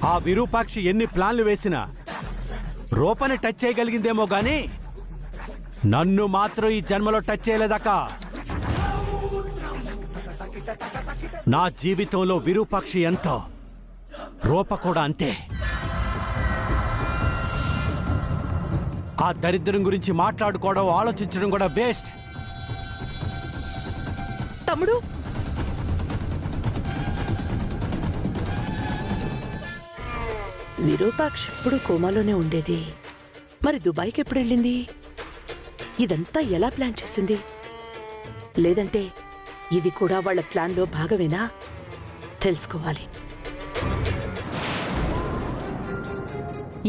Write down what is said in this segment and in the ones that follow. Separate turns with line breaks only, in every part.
ఆ విరూపాక్షి ఎన్ని ప్లాన్లు వేసినా రూపని టచ్ చేయగలిగిందేమో గాని నన్ను మాత్రం ఈ జన్మలో టచ్ చేయలేదక్క. నా జీవితంలో విరూపాక్షి ఎంతో, రూప కూడా అంతే. ఆ దరిద్రం గురించి మాట్లాడుకోవడం, ఆలోచించడం కూడా వేస్ట్.
తమ్ముడు, విరూపాక్షి ఎప్పుడు కోమాలోనే ఉండేది. మరి దుబాయ్కి ఎప్పుడు వెళ్ళింది? ఇదంతా ఎలా ప్లాన్ చేసింది? లేదంటే ఇది కూడా వాళ్ళ ప్లాన్లో భాగమేనా? తెలుసుకోవాలి.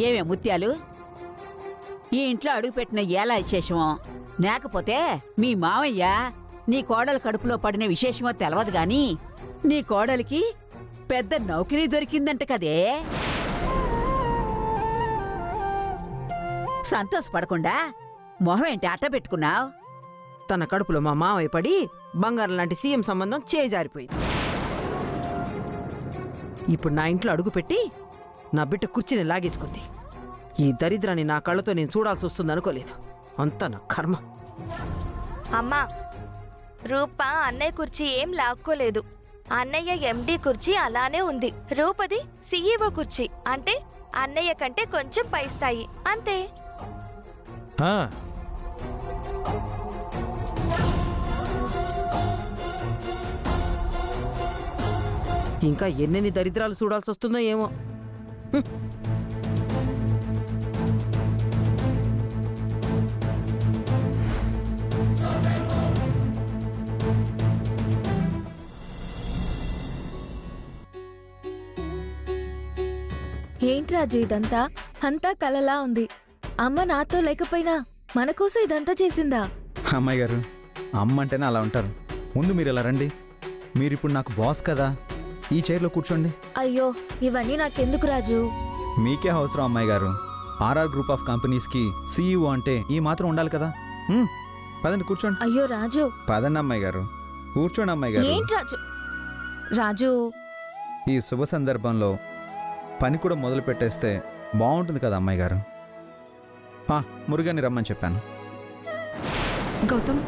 ఏమే ముత్యాలు, ఈ ఇంట్లో అడుగుపెట్టిన ఎలా విశేషమో, లేకపోతే మీ మావయ్య నీ కోడలు కడుపులో పడిన విశేషమో తెలవదు గాని నీ కోడలికి పెద్ద నౌకరీ దొరికిందంట కదే. సంతోషపడకుండా మొహం ఏంటి అట్ట పెట్టుకున్నావు?
తన కడుపులో మా మావయ్య పడి బంగారం లాంటి సీఎం సంబంధం చేజారిపోయింది. ఇప్పుడు నా ఇంట్లో అడుగుపెట్టి నా బిడ్డ కుర్చీని లాగేసుకుంది. ఈ దరిద్రాన్ని నా కళ్ళతో నేను చూడాల్సి వస్తుంది అనుకోలేదు. అంతా నా కర్మ.
అమ్మా, రూప అన్నయ్య కుర్చీ ఏం లాక్కోలేదు. అన్నయ్య ఎండి కుర్చీ అలానే ఉంది. రూపది సీఈఓ కుర్చీ, అంటే అన్నయ్య కంటే కొంచెం పై స్థాయి అంతే.
ఇంకా ఎన్నెన్ని దరిద్రాలు చూడాల్సి వస్తుందో ఏమో.
ఏంటి రాజు ఇదంతా? అంతా కలలా ఉంది. అమ్మ నాతో లేకపోయినా మన కోసం ఇదంతా చేసిందా?
అమ్మాయి గారు, అమ్మ అంటేనే అలా ఉంటారు. ముందు మీరు ఇలా రండి. మీరిప్పుడు నాకు బాస్ కదా, ఈ చైర్లో కూర్చోండి.
అయ్యో, ఇవన్నీ నాకెందుకు రాజు?
మీకే అవసరం అమ్మాయి గారు. ఆర్ఆర్ గ్రూప్ ఆఫ్ కంపెనీస్కి సీఈఓ అంటే ఈ మాత్రం ఉండాలి కదా. పదండి కూర్చోండి.
అయ్యో రాజు.
పదండి అమ్మాయి గారు, కూర్చోండి అమ్మాయి గారు.
ఏంటి రాజు? రాజు,
ఈ శుభ సందర్భంలో పని కూడా మొదలు పెట్టేస్తే బాగుంటుంది కదా అమ్మాయి గారు. మురుగాన్ని రమ్మని చెప్పాను.
గౌతమ్,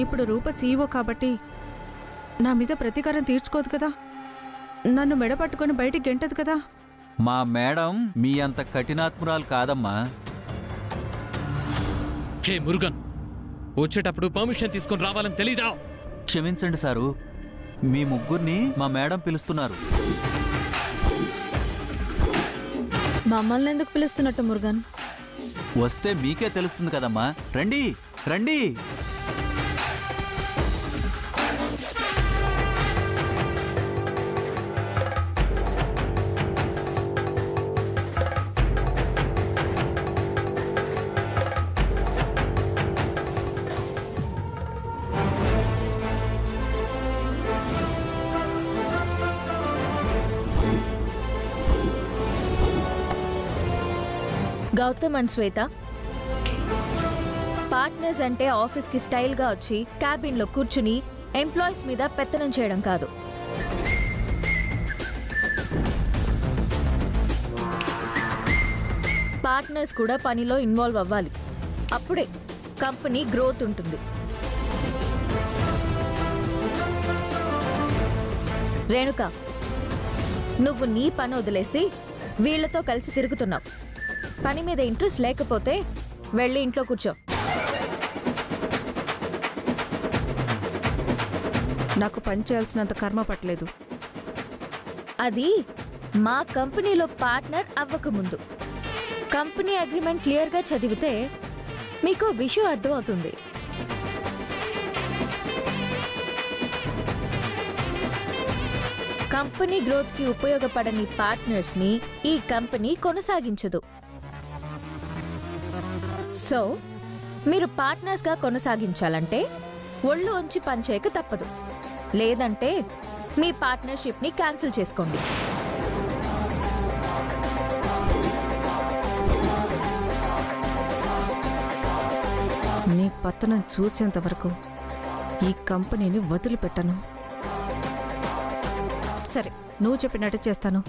ఇప్పుడు రూప సీఈఓ కాబట్టి నా మీద ప్రతీకారం తీర్చుకోదు కదా, నన్ను మెడ పట్టుకొని బయటికి గెంటదు కదా.
మా మేడం మీ అంత కఠినాత్మురాలు కాదమ్మా.
మురుగన్, వచ్చేటప్పుడు పర్మిషన్ తీసుకొని రావాలని తెలీదా?
క్షమించండి సారు, మీ ముగ్గురిని మా మేడం పిలుస్తున్నారు.
మమ్మల్ని ఎందుకు పిలుస్తున్నట్టు మురుగన్?
వస్తే మీకే తెలుస్తుంది కదమ్మా. రండి రండి.
గౌతమ్ అండ్ శ్వేత, పార్ట్నర్స్ అంటే ఆఫీస్కి స్టైల్గా వచ్చి క్యాబిన్లో కూర్చుని ఎంప్లాయీస్ మీద పెత్తనం చేయడం కాదు. పార్ట్నర్స్ కూడా పనిలో ఇన్వాల్వ్ అవ్వాలి. అప్పుడే కంపెనీ గ్రోత్ ఉంటుంది. రేణుక, నువ్వు నీ పని వదిలేసి వీళ్లతో కలిసి తిరుగుతున్నావు. పని మీద ఇంట్రెస్ట్ లేకపోతే వెళ్ళి ఇంట్లో కూర్చో.
నాకు పని చేయాల్సినంత కర్మ పట్టలేదు.
అది మా కంపెనీలో పార్ట్నర్ అవ్వకముందు. కంపెనీ అగ్రిమెంట్ క్లియర్గా చదివితే మీకు విషయం అర్థమవుతుంది. కంపెనీ గ్రోత్కి ఉపయోగపడని పార్ట్నర్స్ని ఈ కంపెనీ కొనసాగించదు. సో మీరు పార్ట్నర్స్గా కొనసాగించాలంటే ఒళ్ళు ఉంచి పనిచేయక తప్పదు. లేదంటే మీ పార్ట్నర్షిప్ని క్యాన్సిల్ చేసుకోండి.
నీ పతనం చూసేంత వరకు ఈ కంపెనీని వదిలిపెట్టను. సరే, నువ్వు చెప్పినట్టు చేస్తాను.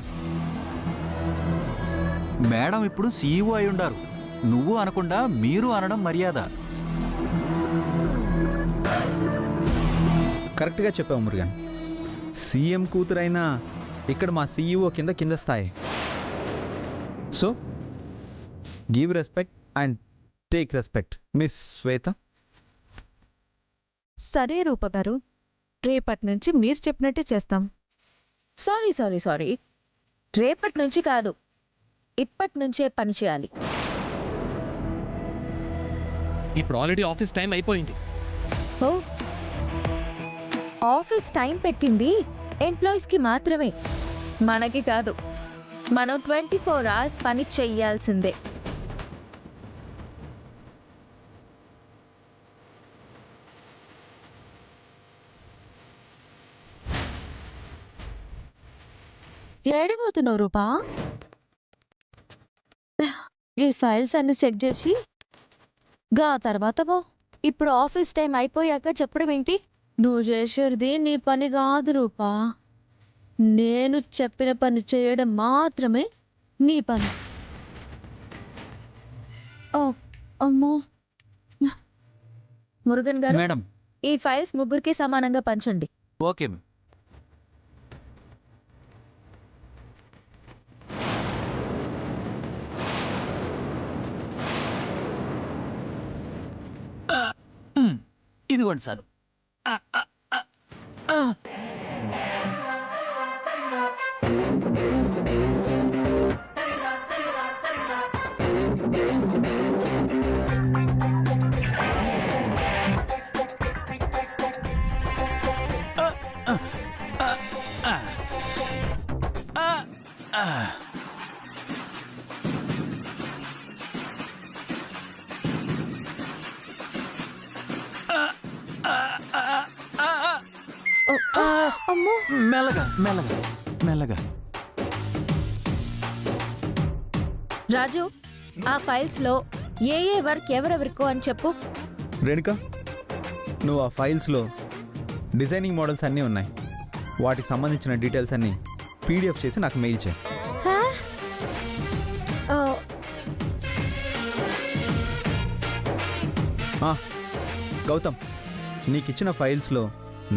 మేడం ఇప్పుడు సీఈఓ అయి ఉండారు. నువ్వు అనకుండా మీరు అనడం మర్యాద.
కరెక్ట్గా చెప్పావు మురుగన్. సీఎం కూతురైనా ఇక్కడ మా సీఈఓ కింద స్థాయి. So give respect and take respect. Miss Shweta.
సరే రూప గారు, రేపటి నుంచి మీరు చెప్పినట్టే చేస్తాం.
సారీ రేపటి నుంచి కాదు, ఇప్పటి నుంచే పని చేయాలి.
ఇప్పుడు ఆల్రెడీ ఆఫీస్ టైం అయిపోయింది.
ఓ, ఆఫీస్ టైం పెట్టింది ఎంప్లాయీస్కి మాత్రమే, మనకి కాదు. మనం 24 hours పని చెయ్యాల్సిందే. ఏడిపోతున్నావు రూపా? ఈ ఫైల్స్ అన్ని చెక్ చేసి తర్వాత పో. ఇప్పుడు ఆఫీస్ టైం అయిపోయాక చెప్పడం ఏంటి? నువ్వు చేసేది నీ పని కాదు రూపా. నేను చెప్పిన పని చేయడం మాత్రమే నీ పని. ఓ అమ్మో. మురుగన్ గారు,
మేడం.
ఈ ఫైల్స్ ముగ్గురికి సమానంగా పంచండి.
ఓకే. ఇదిగోండి సార్. మెల్లగా మెల్లగా మెల్లగా.
రాజు, ఆ ఫైల్స్ లో ఏ వర్క్ ఎవరెవరికో అని చెప్పు.
రేణుక, నువ్వు ఆ ఫైల్స్లో డిజైనింగ్ మోడల్స్ అన్నీ ఉన్నాయి. వాటికి సంబంధించిన డీటెయిల్స్ అన్నీ పీడిఎఫ్ చేసి నాకు మెయిల్ చేయి. గౌతమ్, నీకు ఇచ్చిన ఫైల్స్లో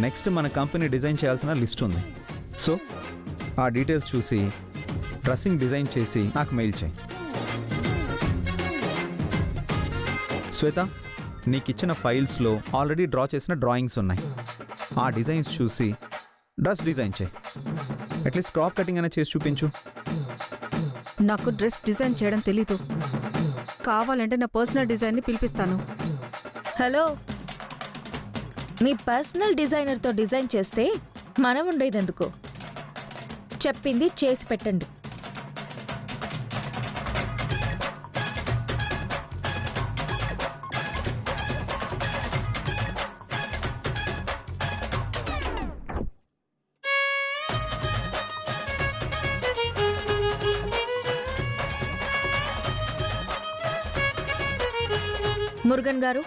నెక్స్ట్ మన కంపెనీ డిజైన్ చేయాల్సిన లిస్ట్ ఉంది. సో ఆ డీటెయిల్స్ చూసి డ్రెస్సింగ్ డిజైన్ చేసి నాకు మెయిల్ చేయి. శ్వేత, నీకు ఇచ్చిన ఫైల్స్లో ఆల్రెడీ డ్రా చేసిన డ్రాయింగ్స్ ఉన్నాయి. ఆ డిజైన్స్ చూసి డ్రెస్ డిజైన్ చేయి. అట్లీస్ట్ క్రాప్ కటింగ్ అనేది చేసి చూపించు.
నాకు డ్రెస్ డిజైన్ చేయడం తెలీదు. కావాలంటే నా పర్సనల్ డిజైన్ని పిలిపిస్తాను.
హలో, మీ పర్సనల్ డిజైనర్తో డిజైన్ చేస్తే మనం ఉండేదెందుకు? చెప్పింది చేసి పెట్టండి. మురుగన్ గారు,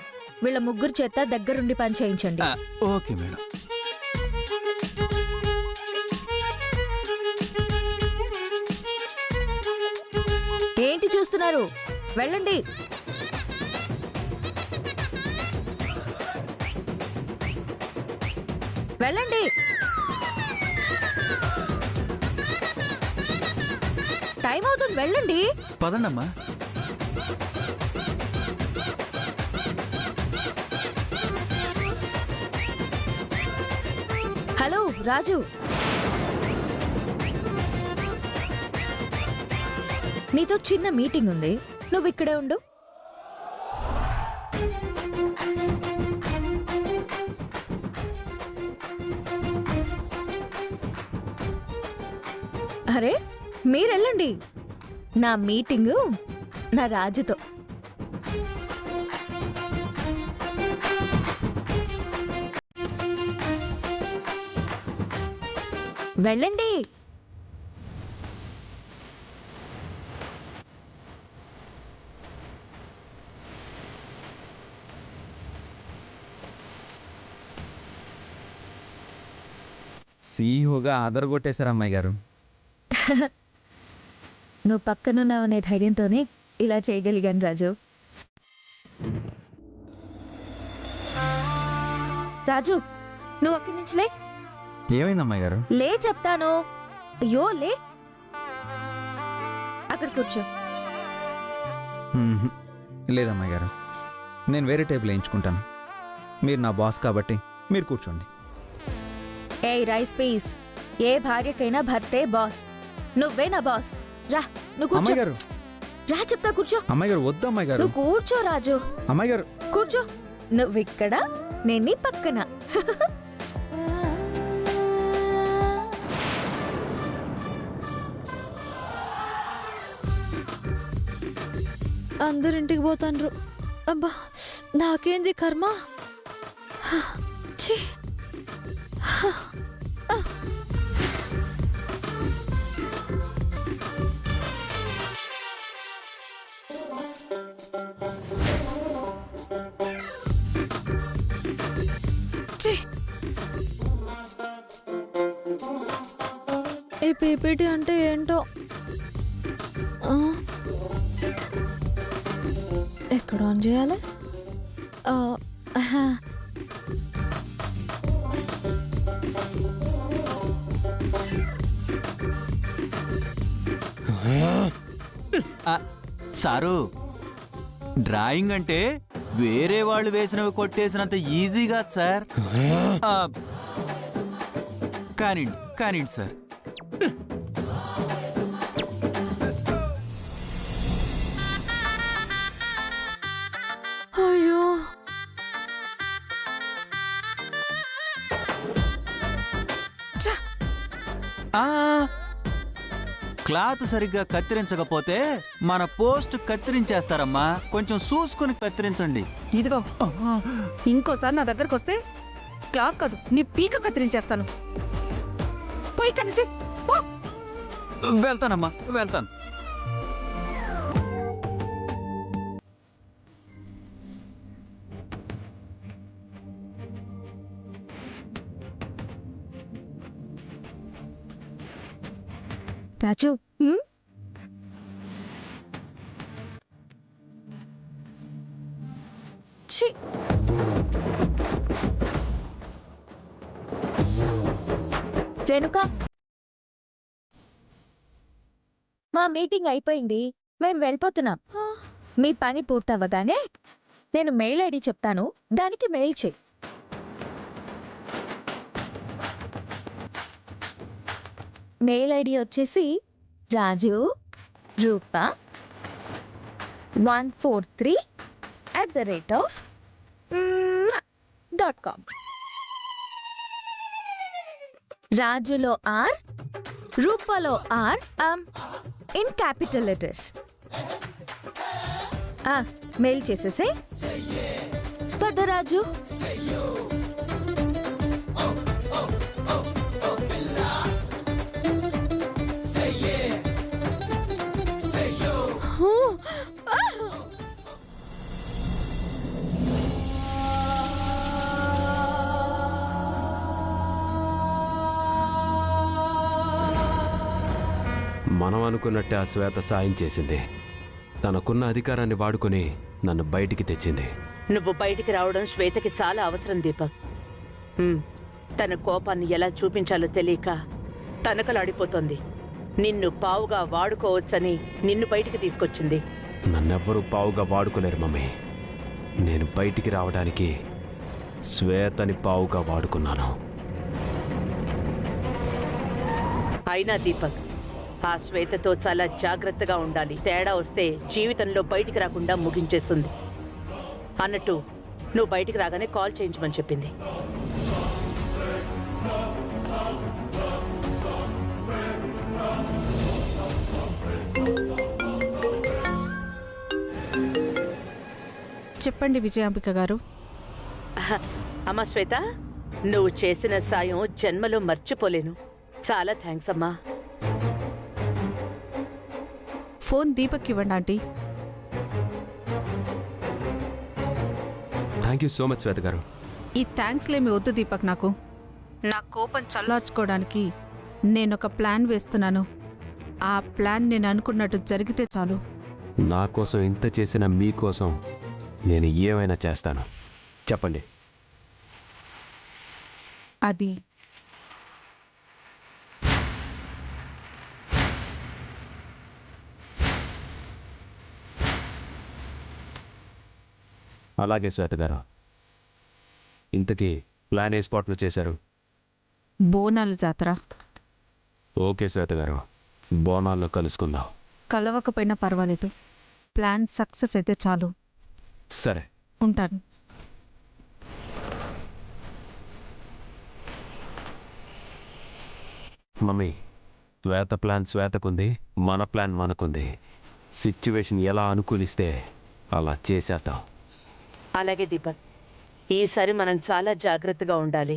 వీళ్ళ ముగ్గురు చేత దగ్గరుండి పని చేయించండి.
Okay madam.
ఏంటి చూస్తున్నారు? వెళ్ళండి. వెళ్ళండి. టైం అవుతుంది, వెళ్ళండి.
పదండమ్మా.
హలో రాజు, నీతో చిన్న మీటింగ్ ఉంది, నువ్వు ఇక్కడే ఉండు. అరే, మీరెళ్ళండి. నా మీటింగు నా రాజుతో. వెళ్ళండి.
సీఈఓగా ఆదరగొట్టేశారు అమ్మాయి గారు.
నువ్వు పక్కనున్నావనే ధైర్యంతోనే ఇలా చేయగలిగాను రాజు. రాజు, నువ్వు అక్కడి నుంచి లే.
ఏమైంది అమ్మాయి గారు?
లే చెప్తాను. అయ్యో లే, అక్కడ కూర్చో.
లేదమ్మాయి గారు, నేను వేరే టేబుల్ వేయించుకుంటాను. మీరు నా బాస్ కాబట్టి మీరు కూర్చోండి.
ఏ రైస్ పీస్, ఏ భార్యకైనా భర్తే బాస్. నువ్వే నా బాస్. రా నువ్వు కూర్చో.
అమ్మాయి గారు,
రా చెప్తా కూర్చో.
అమ్మాయి గారు వద్దు అమ్మాయి గారు.
నువ్వు కూర్చో రాజు.
అమ్మాయి గారు
కూర్చో. నువ్వు ఇక్కడ, నేను నీ పక్కన. అందరింటికి పోతాండ్రు. అబ్బా, నాకేంది కర్మ. ఛీ. ఛీ. ఈ పీపీటీ అంటే ఏంటో. ఎక్కడ ఆన్ చేయాలి?
సారు, డ్రాయింగ్ అంటే వేరే వాళ్ళు వేసినవి కొట్టేసినంత ఈజీగా సార్. కానివ్వండి సార్.
అయ్యో,
క్లాత్ సరిగ్గా కత్తిరించకపోతే మన పోస్ట్ కత్తిరించేస్తారమ్మా. కొంచెం చూసుకుని కత్తిరించండి.
ఇదిగో, ఇంకోసారి నా దగ్గరకు వస్తే క్లాత్ కాదు నీ పీక కత్తిరించేస్తాను. పోయి కనిచి.
వెళ్తానమ్మా, వెళ్తాను.
రాజు, ఛీ. రేణుక, మా మీటింగ్ అయిపోయింది, మేము వెళ్ళిపోతున్నాం. మీ పని పూర్తవ్వగానే నేను మెయిల్ ఐడి చెప్తాను, దానికి మెయిల్ చేయి. మెయిల్ ఐడి వచ్చేసి రాజు రూప 143@.com. రాజులో ఆర్, రూపలో R, in capital letters. Mail చేసేసే. పద రాజు.
మనం అనుకున్నట్టే ఆ శ్వేత సాయం చేసింది. తనకున్న అధికారాన్ని వాడుకొని నన్ను బయటికి తెచ్చింది.
నువ్వు బయటికి రావడం శ్వేతకి చాలా అవసరం దీపక్. తన కోపాన్ని ఎలా చూపించాలో తెలియక తనకలాడిపోతోంది. నిన్ను పావుగా వాడుకోవచ్చని నిన్ను బయటికి తీసుకొచ్చింది.
నన్నెవ్వరూ పావుగా వాడుకోలేరు మమ్మీ. నేను బయటికి రావడానికి శ్వేతని పావుగా వాడుకున్నాను.
అయినా దీపక్, ఆ శ్వేతతో చాలా జాగ్రత్తగా ఉండాలి. తేడా వస్తే జీవితంలో బయటికి రాకుండా ముగించేస్తుంది. అన్నట్టు నువ్వు బయటికి రాగానే కాల్ చేయించమని చెప్పింది.
చెప్పండి విజయాంబిక గారు.
అమ్మా శ్వేత, నువ్వు చేసిన సాయం జన్మలో మర్చిపోలేను. చాలా థ్యాంక్స్ అమ్మా.
ఫోన్ దీపక్ ఇవ్వండి aunty.
Thank you so much Shweta గారు.
ఈ థ్యాంక్స్లేమి వద్దు దీపక్. నాకు నా కోపం చల్లార్చుకోవడానికి నేనొక ప్లాన్ వేస్తున్నాను. ఆ ప్లాన్ నేను అనుకున్నట్టు జరిగితే చాలు.
నా కోసం ఇంత చేసిన మీకోసం నేను ఏమైనా చేస్తాను. చెప్పండి.
అది
అలాగే శ్వేత గారు. ఇంతకీ ప్లాన్ ఏ స్పాట్లో చేశారు?
బోనాల జాతర.
ఓకే శ్వేత గారు, బోనాల్లో కలుసుకుందాం.
కలవకపోయినా పర్వాలేదు, ప్లాన్ సక్సెస్ అయితే చాలు.
సరే,
ఉంటాను.
మమ్మీ, శ్వేత ప్లాన్ శ్వేతకుంది, మన ప్లాన్ మనకుంది. సిచ్యువేషన్ ఎలా అనుకూలిస్తే అలా చేసేద్దాం.
అలాగే దీపక్, ఈసారి మనం చాలా జాగ్రత్తగా ఉండాలి.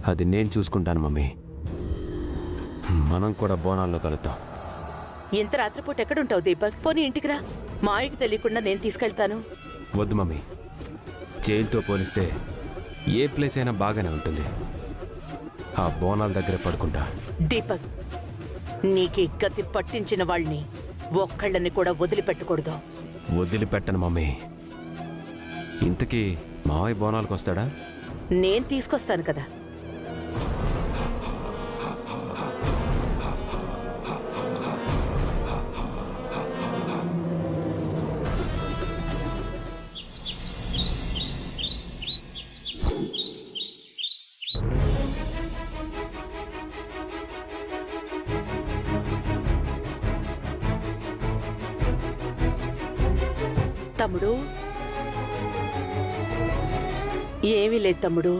అది నేను చూసుకుంటాను మమ్మీ. మనం కూడా బోనాల్లో కలుద్దాం.
ఇంత రాత్రిపూట ఎక్కడుంటావు దీపక్? పోనీ ఇంటికి రా, మాయకి తెలియకుండా నేను తీసుకెళ్తాను.
వద్దు మమ్మీ, జైలుతో పోలిస్తే ఏ ప్లేస్ అయినా బాగానే ఉంటుంది. ఆ బోనాల దగ్గర పడుకుంటా.
దీపక్, నీకు గతి పట్టించిన వాళ్ళని ఒక్కళ్ళని కూడా వదిలిపెట్టకూడదు.
వదిలిపెట్టను మమ్మీ. ఇంతకీ మావయ్య బోనాలకు వస్తాడా?
నేను తీసుకొస్తాను కదా. తమ్ముడు, ఏమీ లేదు తమ్ముడు.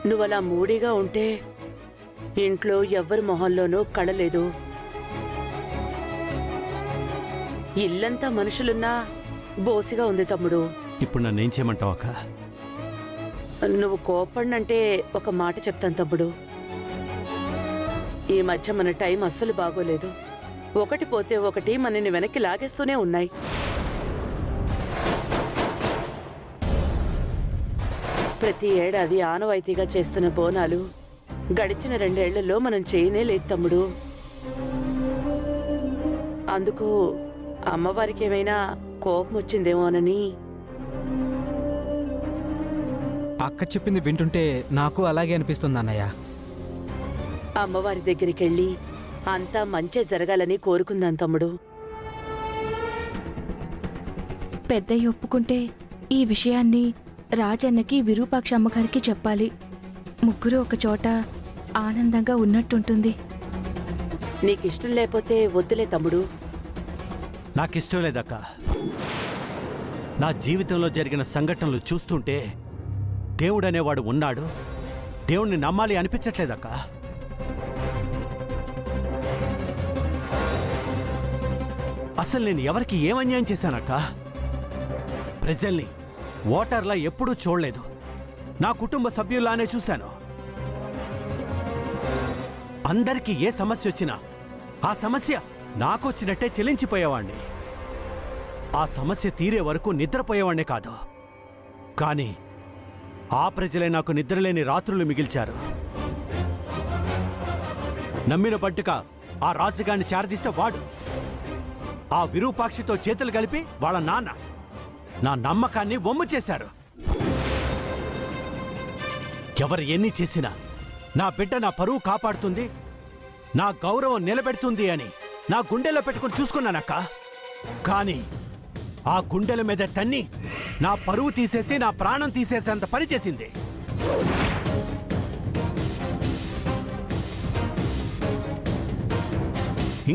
నువ్వలా మూడీగా ఉంటే ఇంట్లో ఎవ్వరి మొహంలోనూ కళలేదు. ఇల్లంతా మనుషులున్నా బోసిగా ఉంది తమ్ముడు.
ఇప్పుడు నన్నేం చేయమంటావు అక్క?
నువ్వు కోపడినంటే ఒక మాట చెప్తాను తమ్ముడు. ఈ మధ్య మన టైం అస్సలు బాగోలేదు. ఒకటి పోతే ఒకటి మనని వెనక్కి లాగేస్తూనే ఉన్నాయి. ప్రతి ఏడాది ఆనవాయితీగా చేస్తున్న బోనాలు గడిచిన 2 ఏళ్లలో మనం చేయనే లేదు తమ్ముడు. అందుకు అమ్మవారికి ఏమైనా కోపం వచ్చిందేమోనని.
అక్క చెప్పింది వింటుంటే నాకు అలాగే అనిపిస్తుంది అన్నయ్య.
అమ్మవారి దగ్గరికి వెళ్ళి అంతా మంచే జరగాలని కోరుకుందాం తమ్ముడు.
పెద్దయ్య ఒప్పుకుంటే ఈ విషయాన్ని రాజన్నకి, విరూపాక్ష అమ్మగారికి చెప్పాలి. ముగ్గురు ఒక చోట ఆనందంగా ఉన్నట్టుంటుంది.
నీకిష్టం లేకపోతే వద్దులే తమ్ముడు.
నాకిష్టం లేదక్క. నా జీవితంలో జరిగిన సంఘటనలు చూస్తుంటే దేవుడనేవాడు ఉన్నాడు, దేవుణ్ణి నమ్మాలి అనిపించట్లేదక్క. అసలు నేను ఎవరికి ఏం అన్యాయం చేశానక్క? ప్రజల్ని ఓటర్లా ఎప్పుడూ చూడలేదు. నా కుటుంబ సభ్యుల్లానే చూశాను. అందరికీ ఏ సమస్య వచ్చినా ఆ సమస్య నాకొచ్చినట్టే చెల్లించిపోయేవాణ్ణి. ఆ సమస్య తీరే వరకు నిద్రపోయేవాణ్ణే కాదు. కానీ ఆ ప్రజలే నాకు నిద్రలేని రాత్రులు మిగిల్చారు. నమ్మిన పట్టుక ఆ రాజుగాన్ని చేరదీస్తే వాడు, ఆ విరూపాక్షితో చేతులు కలిపి వాళ్ళ నాన్న నా నమ్మకాన్ని వమ్ము చేశారు. ఎవరు ఎన్ని చేసినా నా బిడ్డ నా పరువు కాపాడుతుంది, నా గౌరవం నిలబెడుతుంది అని నా గుండెలో పెట్టుకుని చూసుకున్నానక్క. కానీ ఆ గుండెల మీద తన్ని నా పరువు తీసేసి నా ప్రాణం తీసేసేంత పని చేసింది.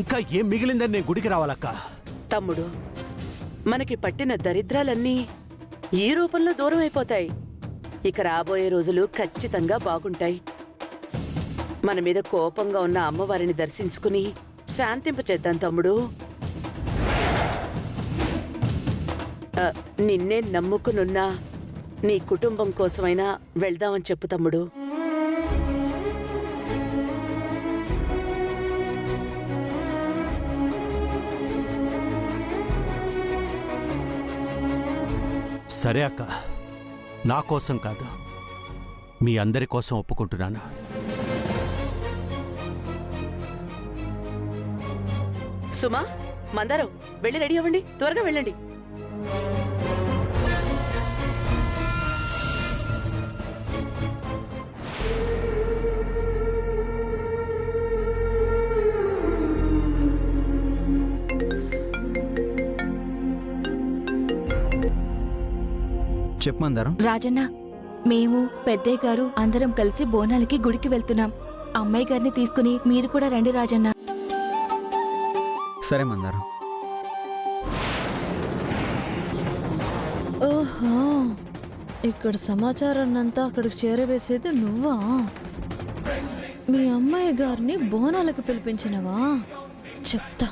ఇంకా ఏం మిగిలిందని నేను గుడికి రావాలక్క?
తమ్ముడు, మనకి పట్టిన దరిద్రాలన్నీ ఈ రూపంలో దూరం అయిపోతాయి. ఇక రాబోయే రోజులు ఖచ్చితంగా బాగుంటాయి. మన మీద కోపంగా ఉన్న అమ్మవారిని దర్శించుకుని శాంతింపచేద్దాం తమ్ముడు. నిన్నే నమ్ముకునున్నా నీ కుటుంబం కోసమైనా వెళ్దామని చెప్పు తమ్ముడు.
సరే అక్క, నా కోసం కాదు, మీ అందరి కోసం ఒప్పుకుంటున్నాను.
సుమా, మందారం, వెళ్ళి రెడీ అవ్వండి, త్వరగా వెళ్ళండి.
చెప్పు మందారం.
రాజన్న, మేము పెద్దయ్య గారు అందరం కలిసి బోనాలకి గుడికి వెళ్తున్నాం. అమ్మాయి గారిని తీసుకుని మీరు కూడా రండి రాజన్న.
సరే మందారం.
ఓహో, ఇక్కడ సమాచారాన్నంతా అక్కడికి చేరవేసేది నువ్వా? మీ అమ్మాయి గారిని బోనాలకు పిలిపించినవా? చెప్తా.